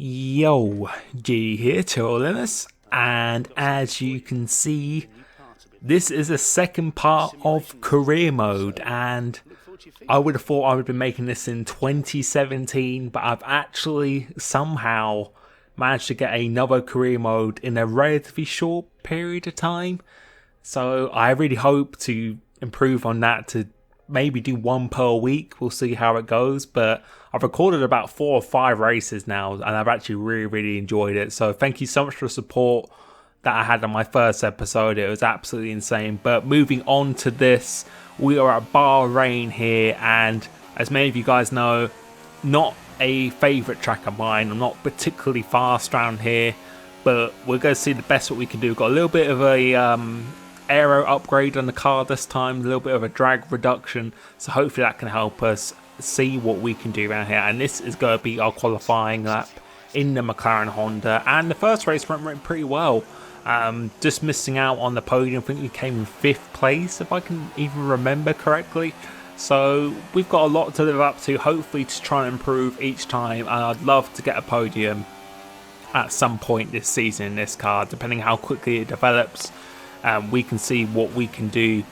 Yo, G here, Tyranus, and as you can see, this is the second part of career mode, and I would have thought I would have been making this in 2017, but I've actually somehow managed to get another career mode in a relatively short period of time. So I really hope to improve on that to maybe do one per week. We'll see how it goes, but I've recorded about 4 or 5 races now and I've actually really enjoyed it. So thank you so much for the support that I had on my first episode. It was absolutely insane. But moving on to this, we are at Bahrain here, and as many of you guys know, not a favourite track of mine. I'm not particularly fast around here, but we're going to see the best what we can do. We've got a little bit of a aero upgrade on the car this time, a little bit of a drag reduction, so hopefully that can help us see what we can do around here. And this is going to be our qualifying lap in the McLaren Honda, and the first race went pretty well. Just missing out on the podium. I think we came in 5th place, if I can even remember correctly. So we've got a lot to live up to, hopefully, to try and improve each time, and I'd love to get a podium at some point this season in this car, depending how quickly it develops. We can see what we can do.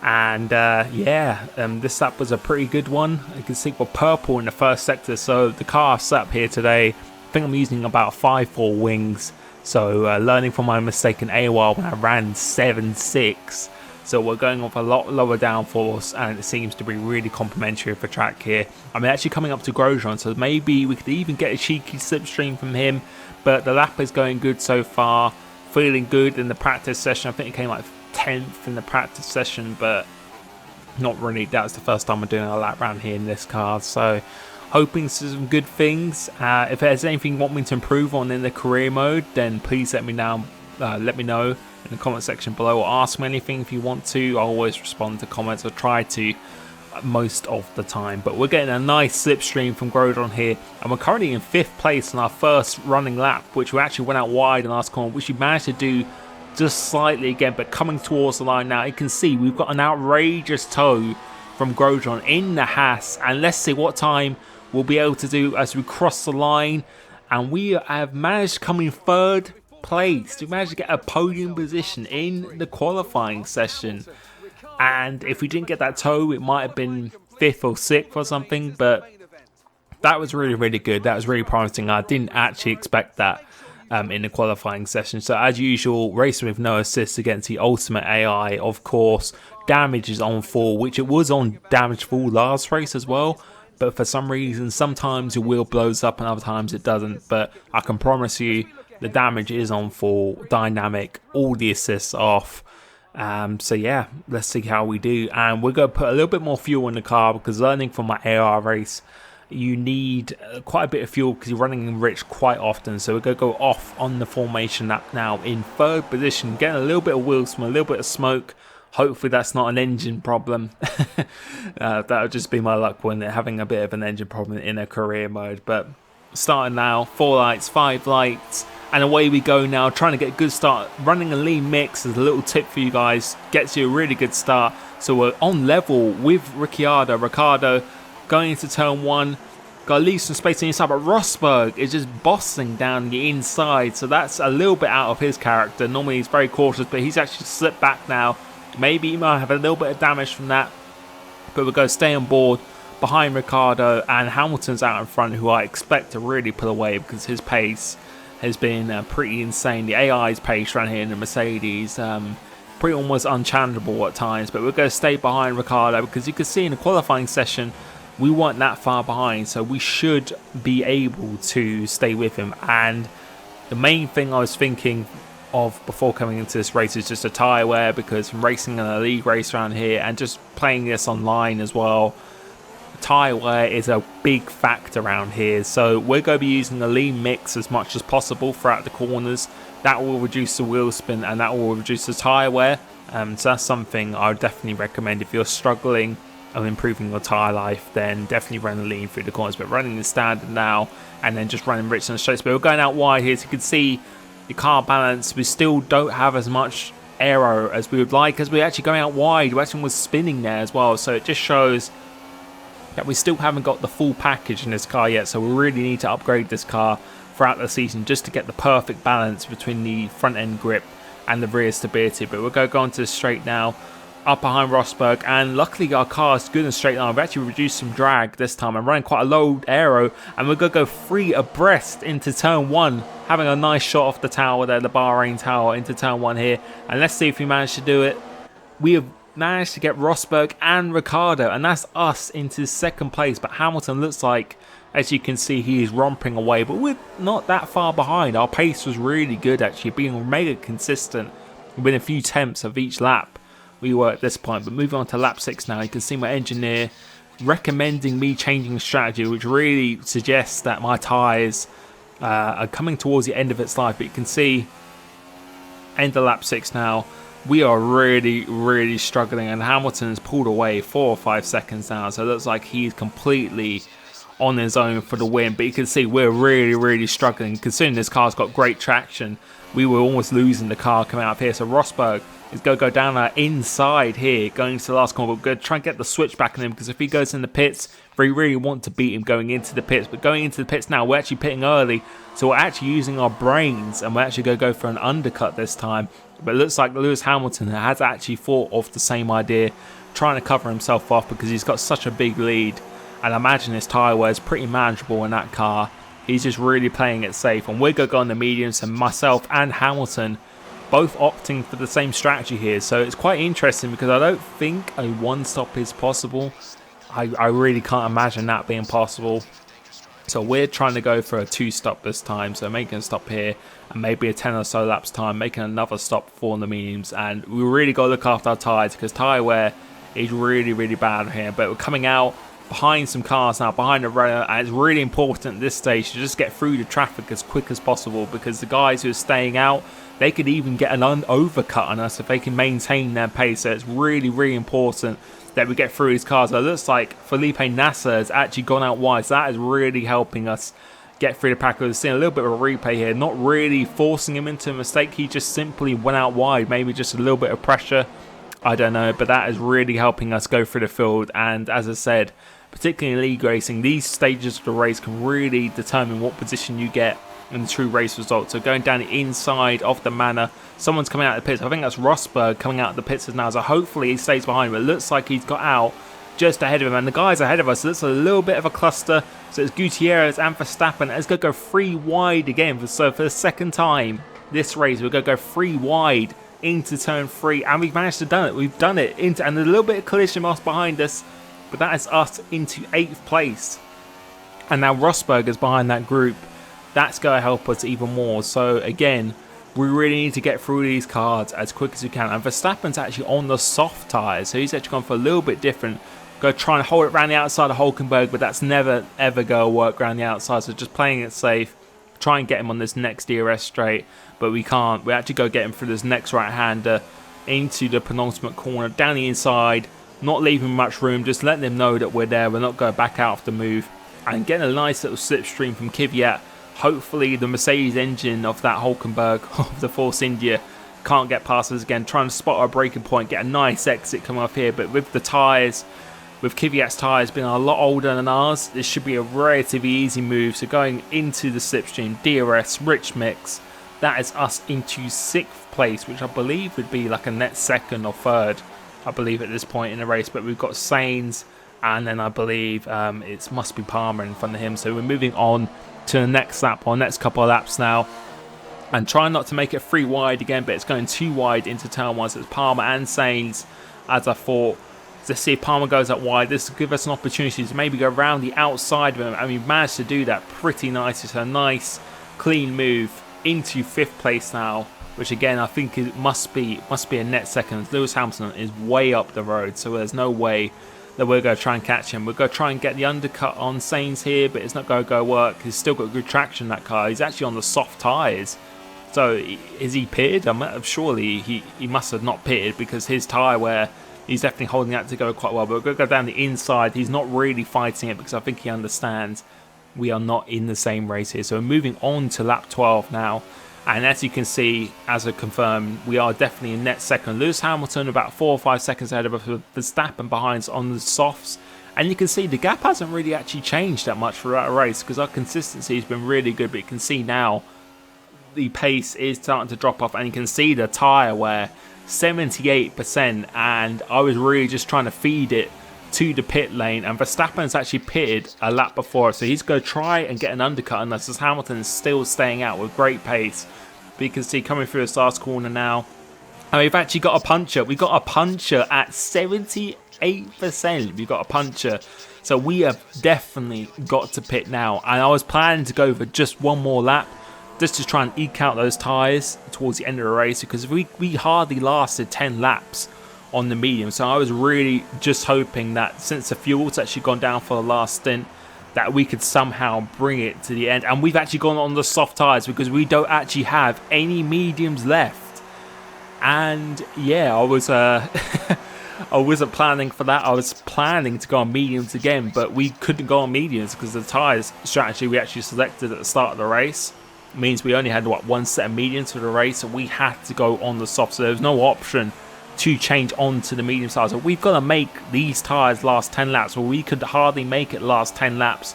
And this lap was a pretty good one. You can see we're purple in the first sector, so the car I've set up here today, I think I'm using about 5.4 wings. So learning from my mistake in AWOL when I ran 7.6. So we're going off a lot lower downforce, and it seems to be really complimentary of the track here. I'm actually coming up to Grosjean, so maybe we could even get a cheeky slipstream from him. But the lap is going good so far. Feeling good in the practice session. I think it came like 10th in the practice session, but not really. That was the first time I'm doing a lap round here in this car. So hoping for some good things. If there's anything you want me to improve on in the career mode, then please let me know. Let me know in the comment section below, or ask me anything if you want to. I'll always respond to comments, or try to most of the time. But we're getting a nice slipstream from Grosjean here, and we're currently in 5th place on our first running lap, which we actually went out wide in the last corner, which we managed to do just slightly again. But coming towards the line now, you can see we've got an outrageous tow from Grosjean in the Haas, and let's see what time we'll be able to do as we cross the line. And we have managed to come in 3rd place. We managed to get a podium position in the qualifying session, and if we didn't get that tow, it might have been 5th or 6th or something. But that was really good. That was really promising. I didn't actually expect that in the qualifying session. So as usual, racing with no assists against the ultimate AI. Of course, damage is on full, which it was on damage full last race as well. But for some reason, sometimes your wheel blows up and other times it doesn't. But I can promise you, the damage is on full, dynamic, all the assists off. So yeah, let's see how we do. And we're going to put a little bit more fuel in the car, because learning from my AR race, you need quite a bit of fuel because you're running in rich quite often. So we're going to go off on the formation lap now in 3rd position, getting a little bit of wheel smell, a little bit of smoke. Hopefully that's not an engine problem. That would just be my luck when they're having a bit of an engine problem in a career mode. But starting now, 4 lights, 5 lights, and away we go now, trying to get a good start. Running a lean mix is a little tip for you guys, gets you a really good start. So we're on level with Ricardo going into turn 1. Got to leave some space on the inside, but Rosberg is just bossing down the inside. So that's a little bit out of his character. Normally he's very cautious, but he's actually slipped back now. Maybe he might have a little bit of damage from that, but we're going to stay on board behind Ricardo, and Hamilton's out in front, who I expect to really pull away because his pace has been pretty insane. The AI's pace around here in the Mercedes, pretty almost unchallengeable at times, but we're going to stay behind Ricardo because you can see in the qualifying session we weren't that far behind, so we should be able to stay with him. And the main thing I was thinking of before coming into this race is just a tyre wear, because from racing in a league race around here and just playing this online as well, tyre wear is a big factor around here. So we're going to be using a lean mix as much as possible throughout the corners. That will reduce the wheel spin and that will reduce the tyre wear. So that's something I would definitely recommend. If you're struggling of improving your tyre life, then definitely run the lean through the corners. But running the standard now and then just running rich on the straight. But we're going out wide here, so you can see the car balance. We still don't have as much aero as we would like, as we're actually going out wide. We actually was spinning there as well, so it just shows that we still haven't got the full package in this car yet. So we really need to upgrade this car throughout the season just to get the perfect balance between the front end grip and the rear stability. But we're going to go on to the straight now, up behind Rosberg, and luckily our car is good and straight line. We've actually reduced some drag this time. I'm running quite a low aero, and we're going to go 3 abreast into turn 1, having a nice shot off the tower there, the Bahrain tower, into turn 1 here. And let's see if we manage to do it. We have managed to get Rosberg and Ricciardo, and that's us into second place. But Hamilton looks like, as you can see, he is romping away, but we're not that far behind. Our pace was really good, actually, being mega consistent within a few tenths of each lap we were at this point. But moving on to lap 6 now, you can see my engineer recommending me changing strategy, which really suggests that my tyres are coming towards the end of its life. But you can see, end of lap 6 now, we are really struggling, and Hamilton's pulled away 4 or 5 seconds now, so it looks like he's completely on his own for the win. But you can see we're really struggling. Considering this car's got great traction, we were almost losing the car coming out of here. So Rosberg is going to go down our inside here, going into the last corner. We're going to try and get the switch back on him, because if he goes in the pits, we really want to beat him going into the pits. But going into the pits now, we're actually pitting early, so we're actually using our brains, and we're actually going to go for an undercut this time. But it looks like Lewis Hamilton has actually thought of the same idea, trying to cover himself off because he's got such a big lead. And I imagine his tyre wear is pretty manageable in that car. He's just really playing it safe. And we're going to go on the mediums, and myself and Hamilton both opting for the same strategy here. So it's quite interesting, because I don't think a one-stop is possible. I really can't imagine that being possible. So we're trying to go for a 2-stop this time. So making a stop here, and maybe a 10 or so laps time, making another stop for the mediums. And we really got to look after our tyres, because tyre wear is really bad here. But we're coming out behind some cars now, behind the runner, and it's really important at this stage to just get through the traffic as quick as possible, because the guys who are staying out, they could even get an overcut on us if they can maintain their pace. So it's really important that we get through these cars. So it looks like Felipe Nasser has actually gone out wide, so that is really helping us get through the pack. We're seeing a little bit of a replay here, not really forcing him into a mistake. He just simply went out wide, maybe just a little bit of pressure, I don't know, but that is really helping us go through the field. And as I said, particularly in league racing, these stages of the race can really determine what position you get in the true race result. So going down the inside of the manor, someone's coming out of the pits. I think that's Rosberg coming out of the pits now, so hopefully he stays behind him. It looks like he's got out just ahead of him, and the guys ahead of us, so it's a little bit of a cluster. So it's Gutierrez and Verstappen. It's going to go 3 wide again. So for the second time this race, we're going to go 3 wide into turn 3, and we've managed to do it. We've done it into, and a little bit of collision marks behind us, but that is us into 8th place. And now Rosberg is behind that group. That's going to help us even more. So again, we really need to get through these cars as quick as we can. And Verstappen's actually on the soft tyres, so he's actually gone for a little bit different. Go try and hold it around the outside of Hulkenberg, but that's never ever going to work around the outside. So just playing it safe, try and get him on this next DRS straight, but we can't. We actually go get him through this next right-hander into the penultimate corner, down the inside, not leaving much room, just letting them know that we're there. We're not going back out of the move, and getting a nice little slipstream from Kvyat. Hopefully the Mercedes engine of that Hulkenberg of the Force India can't get past us again. Trying to spot our braking point, get a nice exit coming off here, but with the tyres, with Kvyat's tyres being a lot older than ours, this should be a relatively easy move. So going into the slipstream, DRS, rich mix, that is us into 6th place, which I believe would be like a net 2nd or 3rd, I believe, at this point in the race. But we've got Sainz, and then I believe it must be Palmer in front of him. So we're moving on to the next lap, or next couple of laps now, and trying not to make it 3 wide again, but it's going 2 wide into turn 1. So it's Palmer and Sainz, as I thought. Let's see if Palmer goes up wide. This will give us an opportunity to maybe go around the outside of him, and we've managed to do that pretty nicely. So a nice clean move into 5th place now, which again I think it must be a net 2nd. Lewis Hamilton is way up the road, so there's no way that we're going to try and catch him. We're going to try and get the undercut on Sainz here, but it's not going to work. He's still got good traction, that car. He's actually on the soft tyres. So is he pitted? Surely he must have not pitted, because his tyre wear, he's definitely holding that to go quite well. But we're going to go down the inside. He's not really fighting it, because I think he understands we are not in the same race here. So we're moving on to lap 12 now. And as you can see, as I confirmed, we are definitely in net 2nd. Lewis Hamilton about 4 or 5 seconds ahead of us, with Verstappen behind us on the softs, And you can see the gap hasn't really actually changed that much throughout a race because our consistency has been really good. But you can see now the pace is starting to drop off, and you can see the tyre wear 78%, and I was really just trying to feed it to the pit lane, and Verstappen's actually pitted a lap before, so he's going to try and get an undercut on us as Hamilton is still staying out with great pace. But you can see coming through this last corner now, and we've actually got a puncher. We've got a puncher at 78%. We've got a puncher. So we have definitely got to pit now. And I was planning to go for just one more lap, just to try and eke out those tyres towards the end of the race, because we hardly lasted 10 laps on the medium. So I was really just hoping that since the fuel's actually gone down for the last stint, that we could somehow bring it to the end. And we've actually gone on the soft tyres because we don't actually have any mediums left. And yeah, I was I wasn't planning for that. I was planning to go on mediums again, but we couldn't go on mediums because the tyres strategy we actually selected at the start of the race means we only had one set of mediums for the race, so we had to go on the soft. So there was no option to change onto the medium tyres. So we've got to make these tyres last 10 laps. Well, we could hardly make it last 10 laps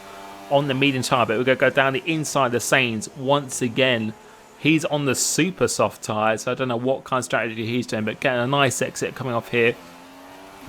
on the medium tyre, but we're going to go down the inside of Sainz once again. He's on the super soft tyre, so I don't know what kind of strategy he's doing, but getting a nice exit coming off here.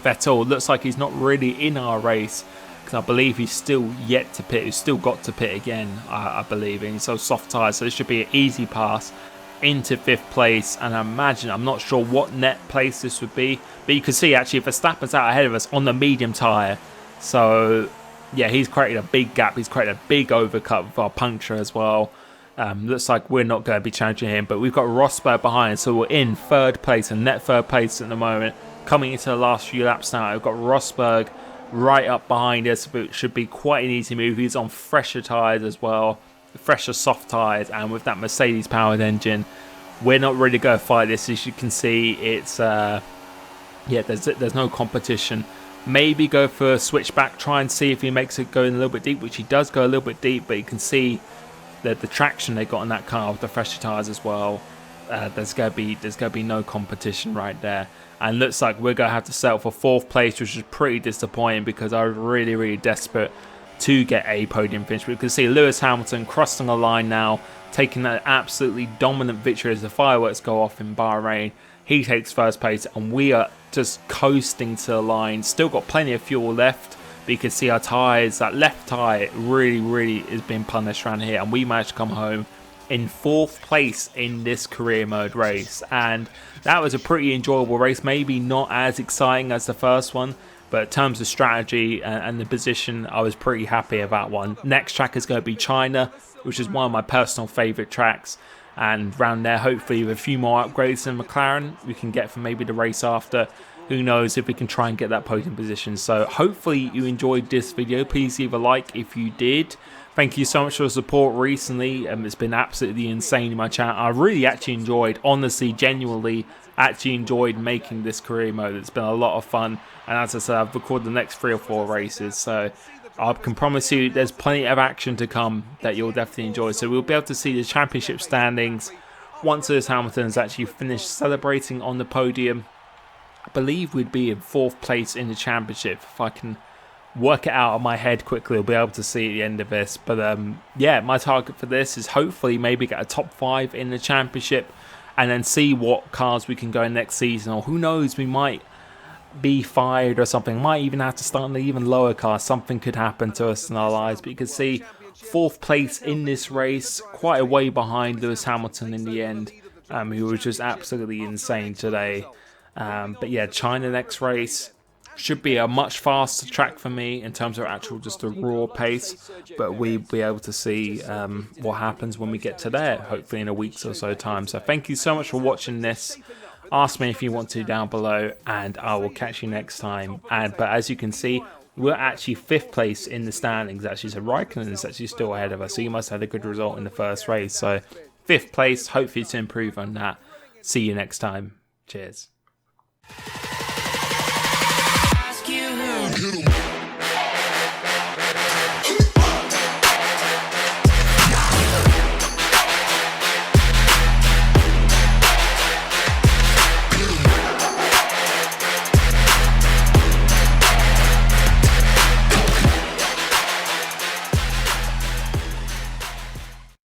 Vettel looks like he's not really in our race, because I believe he's still yet to pit. He's still got to pit again, I believe. And he's so soft tyres, so this should be an easy pass into 5th place. And I imagine, I'm not sure what net place this would be, but you can see actually Verstappen's out ahead of us on the medium tyre. So yeah, he's created a big gap. He's created a big overcut with our puncture as well. Looks like we're not going to be challenging him, but we've got Rosberg behind, so we're in 3rd place and net 3rd place at the moment. Coming into the last few laps now, we've got Rosberg right up behind us, but it should be quite an easy move. He's on fresher tyres as well, fresher soft tyres, and with that Mercedes powered engine, we're not really going to fight this. As you can see, it's yeah, there's no competition. Maybe go for a switchback, try and see if he makes it go in a little bit deep, which he does go a little bit deep, but you can see the traction they got on that car with the fresher tyres as well. There's going to be no competition right there, and looks like we're going to have to settle for 4th place, which is pretty disappointing because I was really desperate to get a podium finish. We can see Lewis Hamilton crossing the line now, taking that absolutely dominant victory as the fireworks go off in Bahrain. He takes 1st place, and we are just coasting to the line. Still got plenty of fuel left, but you can see our tyres, that left tyre really is being punished around here, and we managed to come home in 4th place in this career mode race. And that was a pretty enjoyable race, maybe not as exciting as the first one, but in terms of strategy and the position, I was pretty happy about one. Next track is going to be China, which is one of my personal favourite tracks, and round there hopefully with a few more upgrades than McLaren we can get for maybe the race after. Who knows if we can try and get that podium position. So hopefully you enjoyed this video. Please leave a like if you did. Thank you so much for the support recently. It's been absolutely insane in my channel. I really actually enjoyed, honestly, genuinely actually enjoyed making this career mode. It's been a lot of fun. And as I said, I've recorded the next 3 or 4 races. So I can promise you there's plenty of action to come that you'll definitely enjoy. So we'll be able to see the championship standings once Lewis Hamilton has actually finished celebrating on the podium. I believe we'd be in 4th place in the championship. If I can work it out of my head quickly, we'll be able to see at the end of this. But yeah, my target for this is hopefully maybe get a top 5 in the championship, and then see what cars we can go in next season. Or who knows, we might be fired or something. Might even have to start in the even lower car. Something could happen to us in our lives. But you can see 4th place in this race, quite a way behind Lewis Hamilton in the end, who was just absolutely insane today. But yeah, China next race should be a much faster track for me in terms of actual just a raw pace, but we'll be able to see what happens when we get to there, hopefully in a week's or so time. So thank you so much for watching this. Ask me if you want to down below, and I will catch you next time. But as you can see, we're actually 5th place in the standings actually, so Raikkonen is actually still ahead of us, so you must have had a good result in the first race. So 5th place, hopefully to improve on that. See you next time. Cheers.